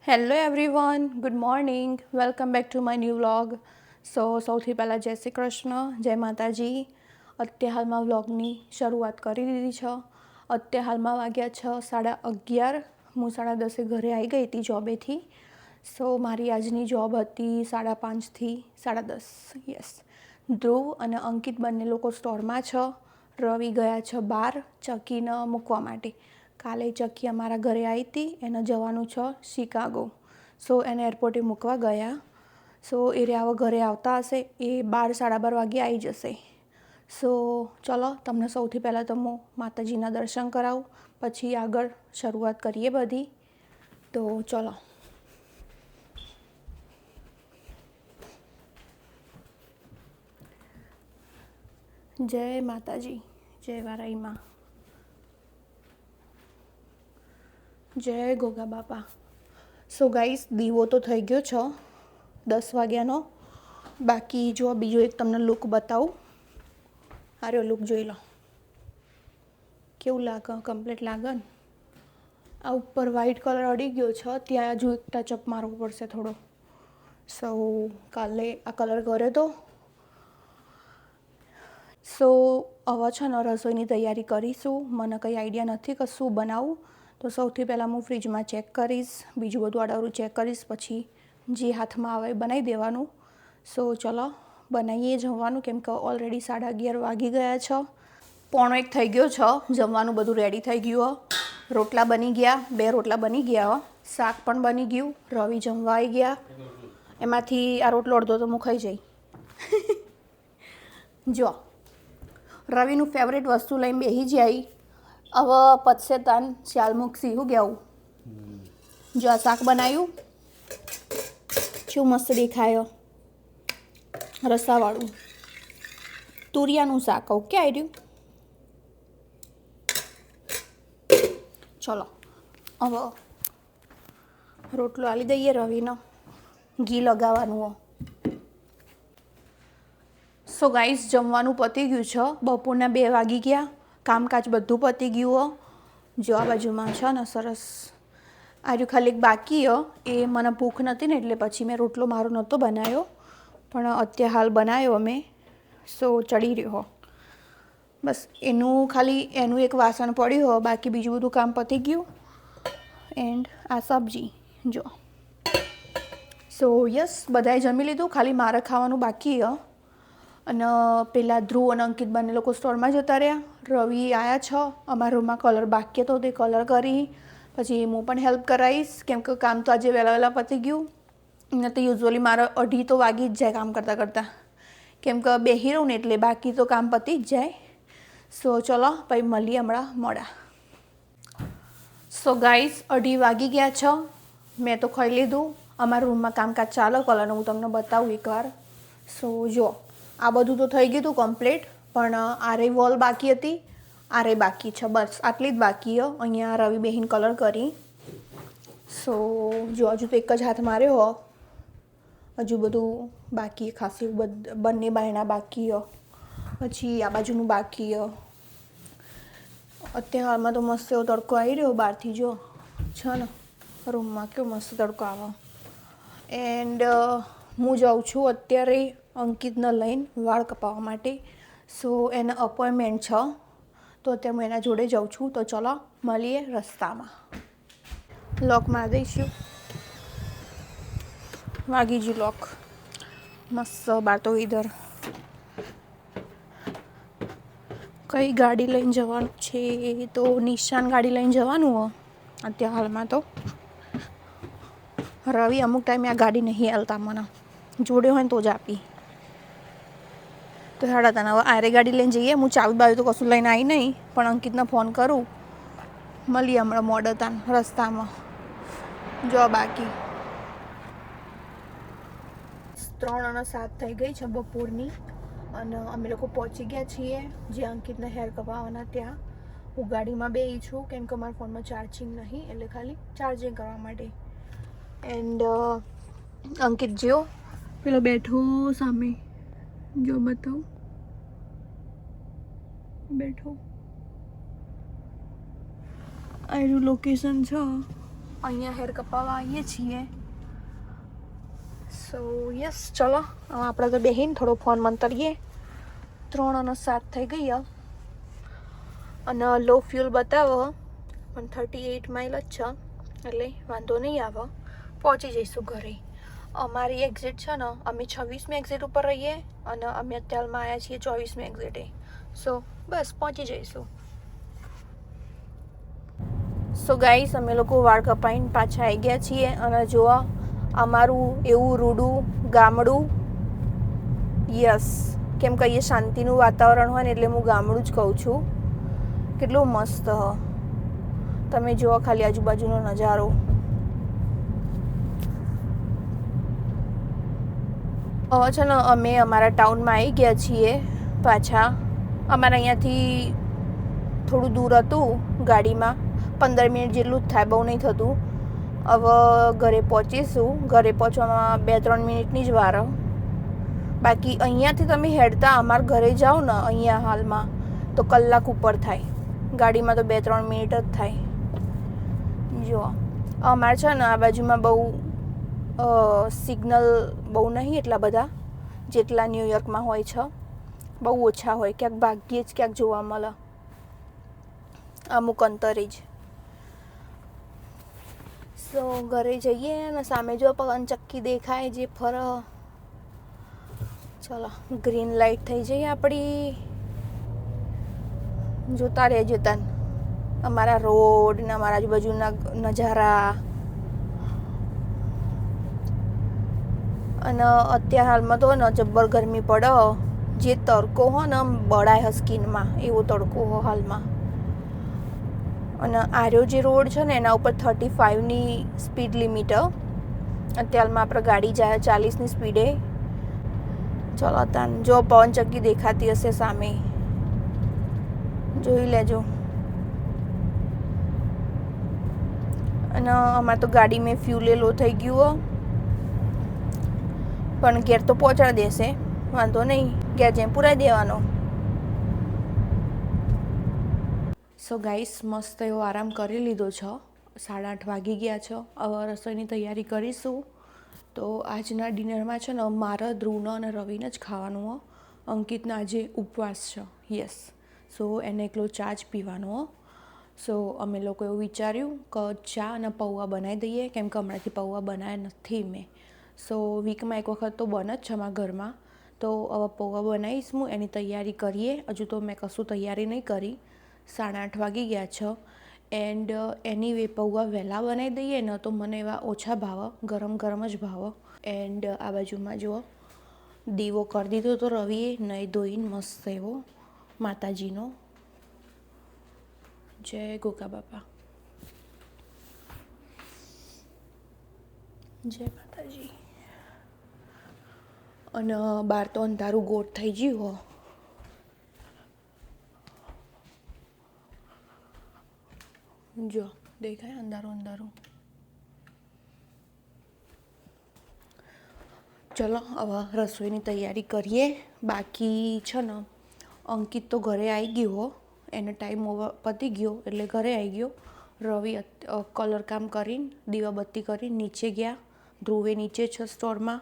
Hello everyone, good morning, welcome back to my new vlog. સૌથી પહેલાં જય શ્રી કૃષ્ણ, જય માતાજી. અત્યારે હાલમાં વ્લોગની શરૂઆત કરી દીધી છે. અત્યારે હાલમાં વાગ્યા 11:30. હું 10:30 ઘરે આવી ગઈ હતી જોબેથી. મારી આજની જોબ હતી 5:30 થી 10:30. યસ. ધ્રુવ અને અંકિત બંને લોકો સ્ટોરમાં છે. રવિ ગયા છે બહાર ચક્કીને મૂકવા માટે. કાલે ચક્કી અમારા ઘરે આવી હતી, એને જવાનું છે શિકાગો. એને એરપોર્ટે મૂકવા ગયા. એ રહ્યા ઘરે આવતા હશે, એ 12-12:30 વાગે આવી જશે. ચલો તમને સૌથી પહેલાં તો હું માતાજીના દર્શન કરાવું, પછી આગળ શરૂઆત કરીએ બધી. તો ચલો. જય માતાજી, જય વારાઈમાં, જય ગોગા બાપા. ગાઈસ, દીવો તો થઈ ગયો છે 10 વાગ્યાનો. બાકી જો બીજો એક તમને લુક બતાવું. આર્યો લુક જોઈ લો, કેવું લાગે? કમ્પ્લીટ લાગે ને? આ ઉપર વ્હાઈટ કલર અડી ગયો છે, ત્યાં હજુ એક ટચઅપ મારવો પડશે થોડો. કાલે આ કલર કર્યો તો. હવે છે ને રસોઈની તૈયારી કરીશું. મને કંઈ આઈડિયા નથી કે શું બનાવું. તો સૌથી પહેલાં હું ફ્રીજમાં ચેક કરીશ, બીજું બધું આડાવરું ચેક કરીશ, પછી જે હાથમાં આવે બનાવી દેવાનું. ચલો બનાવીએ જમવાનું, કેમ કે ઓલરેડી 11:30 વાગી ગયા છે. 1:45 થઈ ગયો છે. જમવાનું બધું રેડી થઈ ગયું. રોટલા બની ગયા, 2 રોટલા બની ગયા. શાક પણ બની ગયું. રવિ જમવા આવી ગયા. એમાંથી આ રોટલો અડધો તો હું ખાઈ જઈ. જો રવિનું ફેવરેટ વસ્તુ લઈને બેસી જાય. હવે પતશે તાન ચાલ મૂકશી. શું કહેવું? જો આ શાક બનાવ્યું, શું મસ્ત દેખાય, રસાવાળું તુરિયાનું શાક. ઓકે, આવ્યું. ચલો હવે રોટલો આલી દઈએ રવિનો. ઘી લગાવવાનું. ગાઈસ, જમવાનું પતી ગયું છે. બપોરના 2 વાગી ગયા. કામકાજ બધું પતી ગયું. જો આ બાજુમાં છે ને સરસ આજુ ખાલી એક બાકી એ મને ભૂખ નથી ને, એટલે પછી મેં રોટલો મારો નહોતો બનાવ્યો, પણ અત્યારે હાલ બનાવ્યો અમે. ચડી રહ્યો. બસ એનું એક વાસણ પડ્યું હો, બાકી બીજું બધું કામ પતી ગયું. એન્ડ આ સબ્જી જો. યસ, બધાએ જમી લીધું, ખાલી મારે ખાવાનું બાકી અને પેલા ધ્રુવ અને અંકિત બંને લોકો સ્ટોરમાં જતા રહ્યા. રવિ આવ્યા છે. અમારા રૂમમાં કલર બાકી હતો, તે કલર કરી. પછી હું પણ હેલ્પ કરાવીશ, કેમ કે કામ તો આજે વહેલા પતી ગયું. ને તો યુઝ્યુઅલી મારે 2:30 તો વાગી જ જાય કામ કરતાં કરતાં, કેમ કે બેસી રહું ને એટલે બાકી તો કામ પતી જ જાય. ચલો પછી મળીએ હમણાં મોડા. ગાઈસ, 2:30 વાગી ગયા છે. મેં તો ખાઈ લીધું. અમારા રૂમમાં કામકાજ ચાલે કલરનું, હું તમને બતાવું એકવાર. જો આ બધું તો થઈ ગયું હતું કમ્પ્લીટ, પણ આરે વોલ બાકી હતી, આરે બાકી છે. બસ આટલી જ બાકી અહીંયા રવિ બેહીન કલર કરી. જો હજુ તો એક જ હાથ માર્યો. હજુ બધું બાકી ખાસી, બંને બાયણા બાકી. પછી આ બાજુનું બાકી. અત્યારે હાલમાં તો મસ્ત એવો તડકો આવી રહ્યો બહારથી. જો છે ને રૂમમાં કેવો મસ્ત તડકો આવે. એન્ડ હું જાઉં છું અત્યારે અંકિતને લઈને વાળ કપાવવા માટે. એને અપોઇન્ટમેન્ટ છે, તો અત્યારે હું એના જોડે જાઉં છું. તો ચલો મળીએ રસ્તામાં. લોક મારી દઈશું. વાગી ગયું લોક. મસ્ત બાર તો ઇધર. કઈ ગાડી લઈને જવાનું છે? તો નિશાન ગાડી લઈને જવાનું અત્યારે હાલમાં. તો રવિ અમુક ટાઈમે આ ગાડી નહીં હાલતા, મને જોડે હોય ને તો જ આપી. તો હેડા તને હવે આરે ગાડી લઈને જઈએ. હું ચાવી બાજુ તો કશું લઈને આવી નહીં, પણ અંકિતને ફોન કરું. મળીએ હમણાં મોડે તાન રસ્તામાં. જો બાકી 3:07 થઈ ગઈ છે બપોરની, અને અમે લોકો પહોંચી ગયા છીએ જે અંકિતને હેર કપાવવાના ત્યાં. હું ગાડીમાં બેસી છું, કેમ કે મારા ફોનમાં ચાર્જિંગ નહીં, એટલે ખાલી ચાર્જિંગ કરવા માટે. એન્ડ અંકિત જો પેલો બેઠો સામે, જો બતાવું, બેઠો. આ એનું લોકેશન છે. અહીંયા હેર કપાવવા આવીએ છીએ. સો યસ, ચલો આપણે તો બેહીને થોડો ફોન મંતરીએ. 3:07 થઈ ગઈ અને લો ફ્યુલ બતાવો પણ 38 માઇલ જ છે, એટલે વાંધો નહીં આવે, પહોંચી જઈશું ઘરે. અમારી એક્ઝિટ છે ને, અમે 26મી એક્ઝિટ ઉપર રહીએ અને અમે અત્યારમાં આવ્યા છીએ 24મી એક્ઝિટે. સો બસ પહોંચી જઈશું. સો ગાઈસ, અમે લોકો વાળ કપાઈને પાછા આવી ગયા છીએ અને જોવા અમારું એવું રૂડું ગામડું. યસ, કેમ કહીએ શાંતિનું વાતાવરણ હોય ને એટલે હું ગામડું જ કહું છું. કેટલું મસ્ત તમે જુઓ ખાલી આજુબાજુનો નજારો. હવે છે ને અમે અમારા ટાઉનમાં આવી ગયા છીએ પાછા. અમારા અહીંયાથી થોડું દૂર હતું, ગાડીમાં 15 મિનિટ જેટલું જ થાય, બહુ નહીં થતું. હવે ઘરે પહોંચીશું. ઘરે પહોંચવામાં 2-3 મિનિટની જ વાર. બાકી અહીંયાથી તમે હેડતા અમારા ઘરે જાઓ ને અહીંયા હાલમાં તો કલાક ઉપર થાય. ગાડીમાં તો 2-3 મિનિટ જ થાય. જુઓ અમારે છે ને આ બાજુમાં બહુ સિગ્નલ બહુ નહીં એટલા બધા જેટલા ન્યૂયોર્કમાં હોય છે. બહુ ઓછા હોય, ક્યાંક ભાગ્યે જ ક્યાંક જોવા મળે, અમુક અંતરે જ. સો ઘરે જઈએ અને સામે જો પવનચક્કી દેખાય જે ફર. ચલો ગ્રીન લાઇટ થઈ જઈએ આપણી. જોતા રહેજો તન અમારા રોડ ને અમારા આજુબાજુના નજારા. અને અત્યારે હાલમાં તો ને જબ્બર ગરમી પડે, જે તડકો હોય ને બળાય સ્કિનમાં એવો તડકો હોય હાલમાં. અને આર્યો જે રોડ છે ને એના ઉપર 35ની સ્પીડ લિમિટ. અત્યારમાં આપણે ગાડી જાય 40ની સ્પીડે. ચલો તાન જો પવનચક્કી દેખાતી હશે સામે, જોઈ લેજો. અને અમારે તો ગાડી મેં ફ્યુલ લો થઈ ગયું, પણ ઘેર તો પહોંચાડી દેશે, વાંધો નહીં, ઘેર જઈને પુરાઈ દેવાનો. સો ગાઈસ, મસ્ત એવો આરામ કરી લીધો છે. 8:30 વાગી ગયા છે. હવે રસોઈની તૈયારી કરીશું. તો આજના ડિનરમાં છે ને મારા ધ્રુવનો અને રવિને જ ખાવાનું હો. અંકિતના આજે ઉપવાસ છે. યસ, સો એને એકલો ચા જ પીવાનો. સો અમે લોકો એવું વિચાર્યું કે ચા અને પૌવા બનાવી દઈએ, કેમ કે હમણાંથી પૌવા બનાવ્યા નથી મેં. સો વીકમાં એક વખત તો બને જ છે અમારા ઘરમાં. તો હવે પૌવા બનાવીશ હું, એની તૈયારી કરીએ. હજુ તો મેં કશું તૈયારી નહીં કરી. 8:30 વાગી ગયા છે. એન્ડ એની વે પૌવા વહેલા બનાવી દઈએ ને તો મને એવા ઓછા ભાવે, ગરમ ગરમ જ ભાવે. એન્ડ આ બાજુમાં જુઓ દીવો કરી દીધો તો રવિએ નહીં ધોઈને મસ્ત એવો માતાજીનો. જય ગોગા બાપા, જય માતાજી. અને બહાર તો અંધારું ગોટ થઈ ગયું હો. જો દેખાય અંધારું અંધારું. ચલો હવે રસોઈની તૈયારી કરીએ. બાકી છે ને અંકિત તો ઘરે આવી ગયો હો, એને ટાઈમ પતી ગયો એટલે ઘરે આવી ગયો. રવિ કલર કામ કરીને દીવાબત્તી કરીને નીચે ગયા. ધ્રુવે નીચે છે સ્ટોરમાં.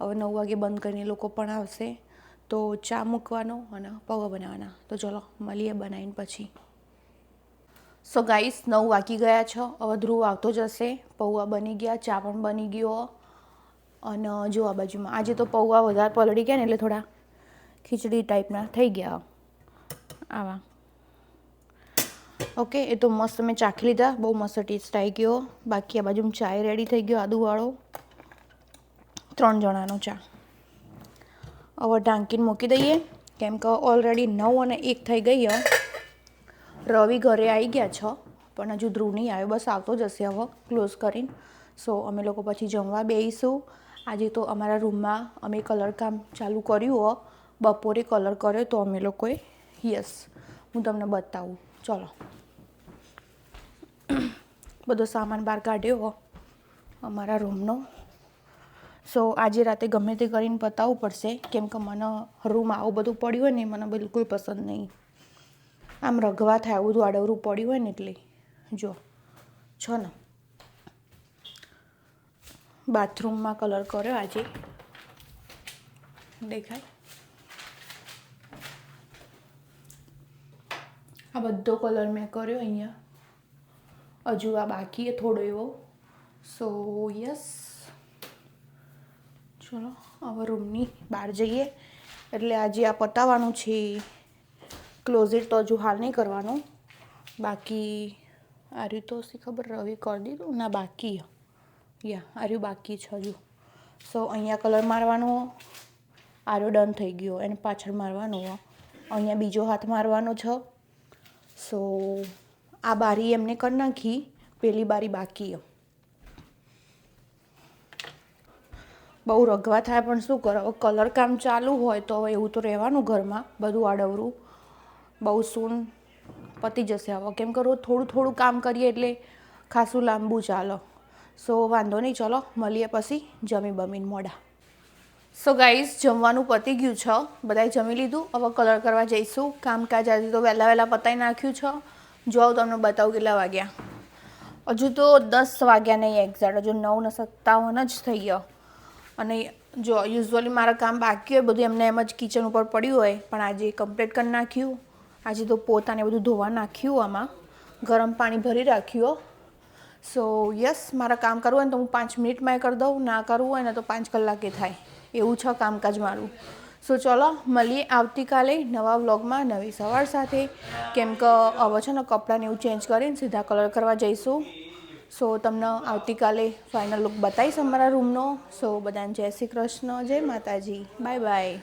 હવે 9 વાગે બંધ કરીને લોકો પણ આવશે. તો ચા મૂકવાનો અને પૌવા બનાવવાના. તો ચલો મળીએ બનાવીને પછી. સો ગાઈસ, 9 વાગી ગયા છે. હવે ધ્રુવ આવતો જશે. પૌવા બની ગયા, ચા પણ બની ગયો. અને જો આ બાજુમાં આજે તો પૌવા વધારે પલળી ગયા ને એટલે થોડા ખીચડી ટાઈપના થઈ ગયા આવા. ઓકે, એ તો મસ્ત મેં ચાખી લીધા, બહુ મસ્ત ટેસ્ટ આવી ગયો. બાકી આ બાજુ ચાય રેડી થઈ ગયો, આદુવાળો 3 જણાનો ચા. હવે ઢાંકીને મૂકી દઈએ, કેમ કે ઓલરેડી 9 અને 1 થઈ ગઈ. રવિ ઘરે આવી ગયા છે પણ હજુ ધ્રુવ નહીં આવ્યો, બસ આવતો જશે હવે ક્લોઝ કરીને. સો અમે લોકો પછી જમવા બેસીશું. આજે તો અમારા રૂમમાં અમે કલર કામ ચાલુ કર્યું હો, બપોરે કલર કર્યો તો અમે લોકોએ. યસ, હું તમને બતાવું. ચલો બધો સામાન બહાર કાઢ્યો હો અમારા રૂમનો. સો આજે રાતે ગમે તે કરીને પતાવવું પડશે, કેમ કે મને રૂમમાં આવું બધું પડ્યું હોય ને મને બિલકુલ પસંદ નહીં. આમ રગવા થાય આવું બધું આડવરું પડ્યું હોય ને એટલે. જો છો ને બાથરૂમમાં કલર કર્યો આજે. દેખાય આ બધો કલર મેં કર્યો અહીંયા. હજુ આ બાકી થોડો એવો. સો યસ, ચલો હવે રૂમની બહાર જઈએ. એટલે આજે આ પતાવવાનું છે. ક્લોઝેટ તો હજુ હાલ નહીં કરવાનું, બાકી આ રહ્યું તો શી ખબર રવિ કરી દીધું ના બાકી આ રહ્યું બાકી છે હજુ. સો અહીંયા કલર મારવાનો, આરો ડન થઈ ગયો. એને પાછળ મારવાનો, અહીંયા બીજો હાથ મારવાનો છે. સો આ બારી એમને કરી નાખી, પેલી બારી બાકી. બહુ રગવા થાય પણ શું કરો, હવે કલર કામ ચાલુ હોય તો હવે એવું તો રહેવાનું ઘરમાં, બધું આડવરું. બહુ સૂન પતી જશે હવે, કેમ કરો થોડું કામ કરીએ એટલે ખાસું લાંબુ ચાલો. સો વાંધો નહીં, ચલો મળીએ પછી જમી બમીને મોડા. સો ગાઈઝ, જમવાનું પતી ગયું છે, બધાએ જમી લીધું. હવે કલર કરવા જઈશું. કામકાજ આજે તો વહેલા પતાવી નાખ્યું છે. જો તમને બતાવું કેટલા વાગ્યા. હજુ તો 10 વાગ્યા નહીં એક્ઝેક્ટ, હજુ 9:57 જ થઈ ગયો. અને જો યુઝ્યુઅલી મારા કામ બાકી હોય બધું એમને એમ જ કિચન ઉપર પડ્યું હોય, પણ આજે કમ્પ્લીટ કરી નાખ્યું. આજે તો પોતાને બધું ધોવા નાખ્યું, આમાં ગરમ પાણી ભરી રાખ્યું. સો યસ, મારા કામ કરવું હોય ને તો હું 5 મિનિટમાં કરી દઉં, ના કરવું હોય ને તો 5 કલાકે થાય, એવું છે કામકાજ મારું. સો ચલો મળીએ આવતીકાલે નવા વ્લોગમાં નવી સવાર સાથે. કેમ કે હવે છે ને કપડાને એવું ચેન્જ કરીને સીધા કલર કરવા જઈશું. સો તમને આવતીકાલે ફાઇનલ લુક બતાવીશ અમારા રૂમનો. સો બધાને જય શ્રી કૃષ્ણ, જય માતાજી, બાય બાય.